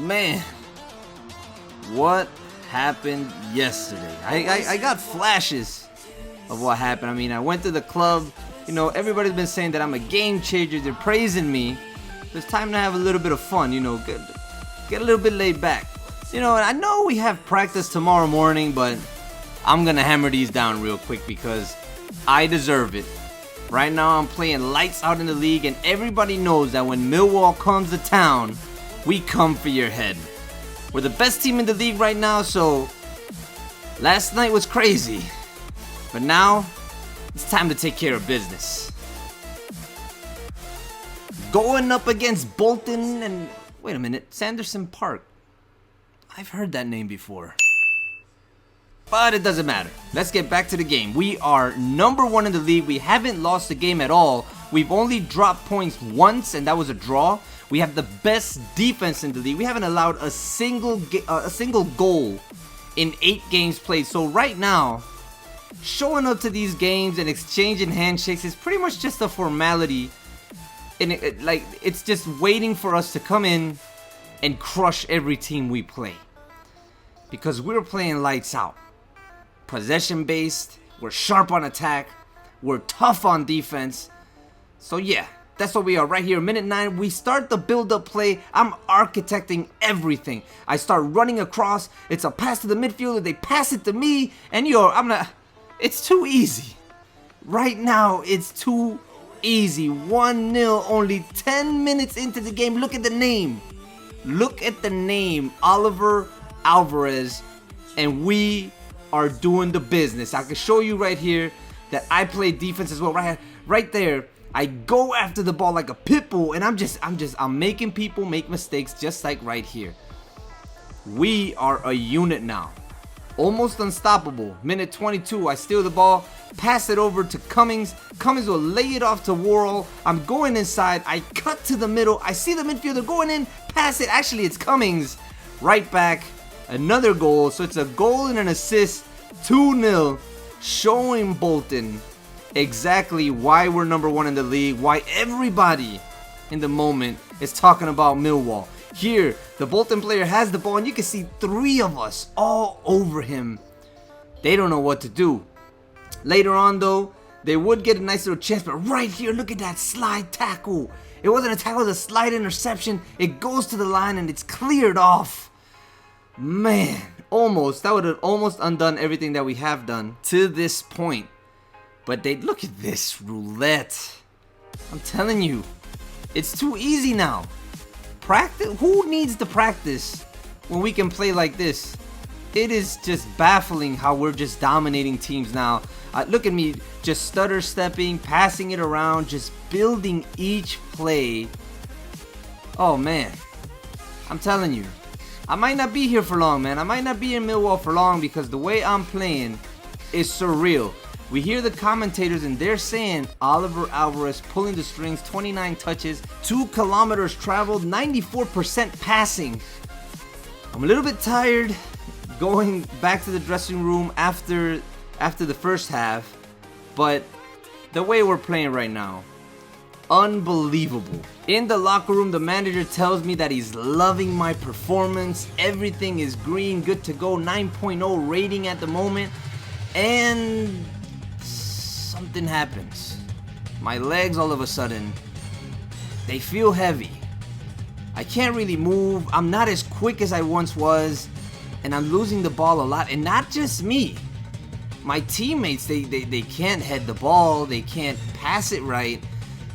Man, what happened yesterday? I got flashes of what happened. I mean, I went to the club. You know, everybody's been saying that I'm a game changer. They're praising me. It's time to have a little bit of fun, you know, get a little bit laid back. You know, I know we have practice tomorrow morning, but I'm going to hammer these down real quick because I deserve it. Right now, I'm playing lights out in the league, and everybody knows that when Millwall comes to town, we come for your head. We're the best team in the league right now, so last night was crazy. But now, it's time to take care of business. Going up against Bolton and... Wait a minute, Sanderson Park. I've heard that name before. But it doesn't matter. Let's get back to the game. We are number 1 in the league. We haven't lost the game at all. We've only dropped points once, and that was a draw. We have the best defense in the league. We haven't allowed a single goal in 8 games played. So right now, showing up to these games and exchanging handshakes is pretty much just a formality. And it's just waiting for us to come in and crush every team we play. Because we're playing lights out. Possession based, we're sharp on attack, we're tough on defense. So yeah, that's what we are right here. Minute 9, we start the build-up play. I'm architecting everything. I start running across. It's a pass to the midfielder. They pass it to me, and it's too easy. Right now, it's too easy. 1-0, only 10 minutes into the game. Look at the name. Look at the name, Oliver Alvarez, and we are doing the business. I can show you right here that I play defense as well. Right there, I go after the ball like a pit bull, and I'm making people make mistakes just like right here. We are a unit now. Almost unstoppable. Minute 22, I steal the ball, pass it over to Cummings. Cummings will lay it off to Worrell. I'm going inside. I cut to the middle. I see the midfielder going in, pass it. Actually, it's Cummings. Right back. Another goal. So it's a goal and an assist. 2-0. Showing Bolton exactly why we're number 1 in the league. Why everybody in the moment is talking about Millwall. Here, the Bolton player has the ball, and you can see 3 of us all over him. They don't know what to do. Later on, though, they would get a nice little chance, but right here, look at that slide tackle. It wasn't a tackle, it was a slide interception. It goes to the line, and it's cleared off. Man, almost. That would have almost undone everything that we have done to this point. But look at this roulette. I'm telling you, it's too easy now. Practice? Who needs to practice when we can play like this? It is just baffling how we're just dominating teams now. Look at me, just stutter stepping, passing it around, just building each play. Oh man, I'm telling you, I might not be here for long, man. I might not be in Millwall for long because the way I'm playing is surreal. We hear the commentators and they're saying Oliver Alvarez pulling the strings, 29 touches, 2 kilometers traveled, 94% passing. I'm a little bit tired going back to the dressing room after the first half, but the way we're playing right now, unbelievable. In the locker room, the manager tells me that he's loving my performance. Everything is green, good to go, 9.0 rating at the moment, and something happens. My legs all of a sudden, they feel heavy. I can't really move. I'm not as quick as I once was, and I'm losing the ball a lot. And not just me. My teammates, they can't head the ball. They can't pass it right.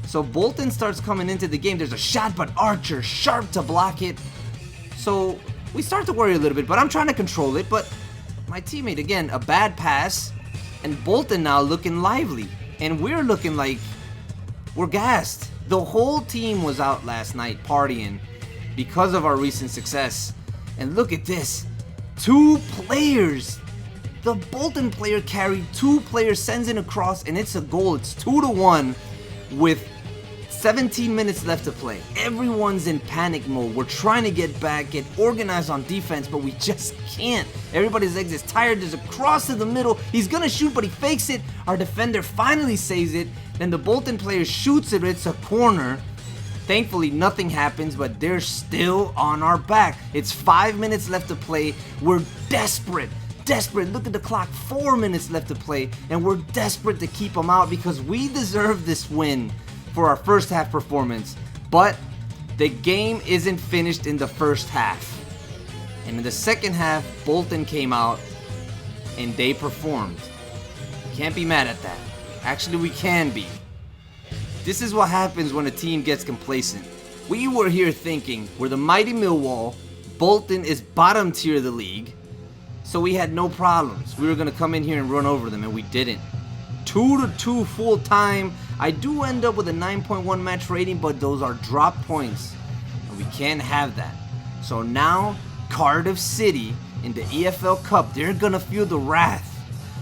So Bolton starts coming into the game. There's a shot, but Archer sharp to block it. So we start to worry a little bit, but I'm trying to control it. But my teammate, again, a bad pass. And Bolton now looking lively. And we're looking like we're gassed. The whole team was out last night partying because of our recent success. And look at this. 2 players. The Bolton player carried 2 players, sends in a cross, and it's a goal. It's 2-1 with 17 minutes left to play. Everyone's in panic mode. We're trying to get back, get organized on defense, but we just can't. Everybody's legs is tired. There's a cross to the middle. He's gonna shoot, but he fakes it. Our defender finally saves it. Then the Bolton player shoots it. It's a corner. Thankfully, nothing happens, but they're still on our back. It's 5 minutes left to play. We're desperate. Desperate. Look at the clock. 4 minutes left to play, and we're desperate to keep them out because we deserve this win for our first half performance. But the game isn't finished in the first half. And in the second half, Bolton came out and they performed. Can't be mad at that. Actually, we can be. This is what happens when a team gets complacent. We were here thinking we're the mighty Millwall. Bolton is bottom tier of the league. So we had no problems. We were going to come in here and run over them, and we didn't. 2-2 full time. I do end up with a 9.1 match rating, but those are drop points. And we can't have that. So now, Cardiff City in the EFL Cup, they're going to feel the wrath.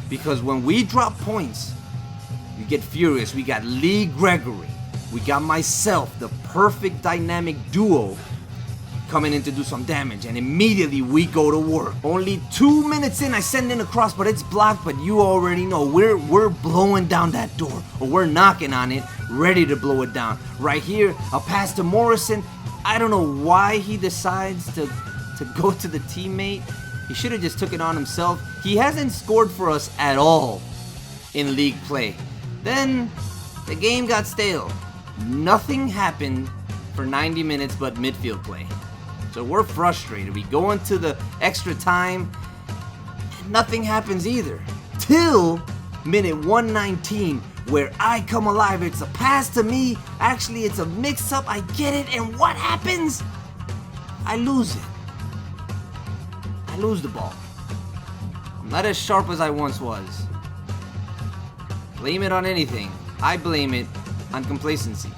Because when we drop points, we get furious. We got Lee Gregory. We got myself, the perfect dynamic duo, coming in to do some damage. And immediately we go to work. Only 2 minutes in, I send in a cross, but it's blocked. But you already know, we're blowing down that door. Or we're knocking on it, ready to blow it down. Right here, a pass to Morrison. I don't know why he decides to go to the teammate. He should have just took it on himself. He hasn't scored for us at all in league play. Then the game got stale. Nothing happened for 90 minutes but midfield play. So we're frustrated. We go into the extra time and nothing happens either. Till minute 119 where I come alive. It's a pass to me. Actually, it's a mix-up. I get it. And what happens? I lose it. I lose the ball. I'm not as sharp as I once was. Blame it on anything. I blame it on complacency.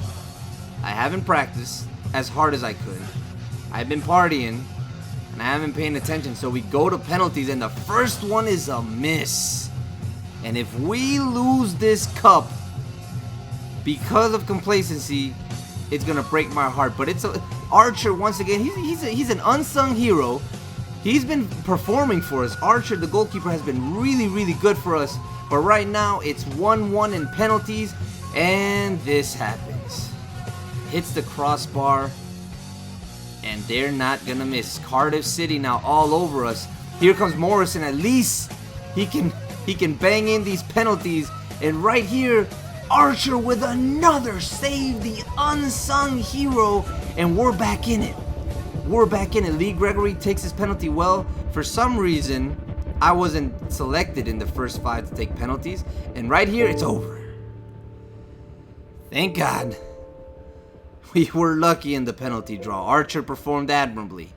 I haven't practiced as hard as I could. I've been partying and I haven't been paying attention. So we go to penalties and the first one is a miss. And if we lose this cup because of complacency, it's gonna break my heart. But it's Archer once again. He's an unsung hero. He's been performing for us. Archer, the goalkeeper, has been really, really good for us. But right now, it's 1-1 in penalties, and this happens. Hits the crossbar, and they're not gonna miss. Cardiff City now all over us. Here comes Morrison. At least he can bang in these penalties. And right here, Archer with another save, the unsung hero, and we're back in it. We're back in it. Lee Gregory takes his penalty well. For some reason, I wasn't selected in the first 5 to take penalties. And right here, it's over. Thank God. We were lucky in the penalty draw. Archer performed admirably.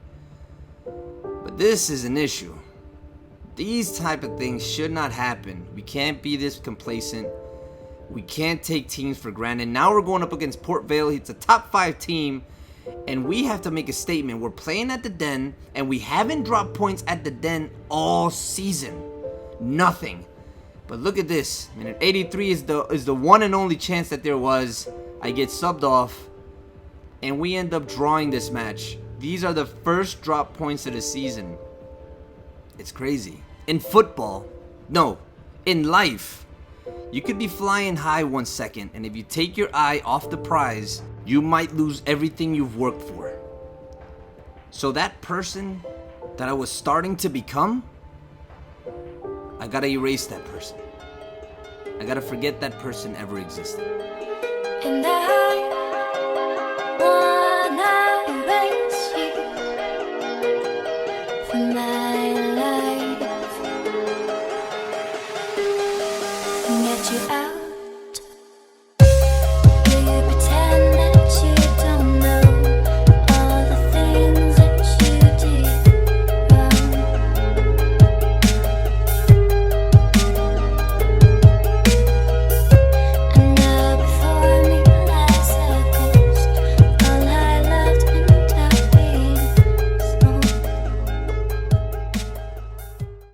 But this is an issue. These type of things should not happen. We can't be this complacent. We can't take teams for granted. Now we're going up against Port Vale. It's a top 5 team. And we have to make a statement. We're playing at the Den, and we haven't dropped points at the Den all season. Nothing. But look at this. Minute 83 is the one and only chance that there was. I get subbed off, and we end up drawing this match. These are the first drop points of the season. It's crazy. In football, no, in life, you could be flying high 1 second, and if you take your eye off the prize, you might lose everything you've worked for. So that person that I was starting to become, I gotta erase that person. I gotta forget that person ever existed. And I wanna erase you from my life and get you out.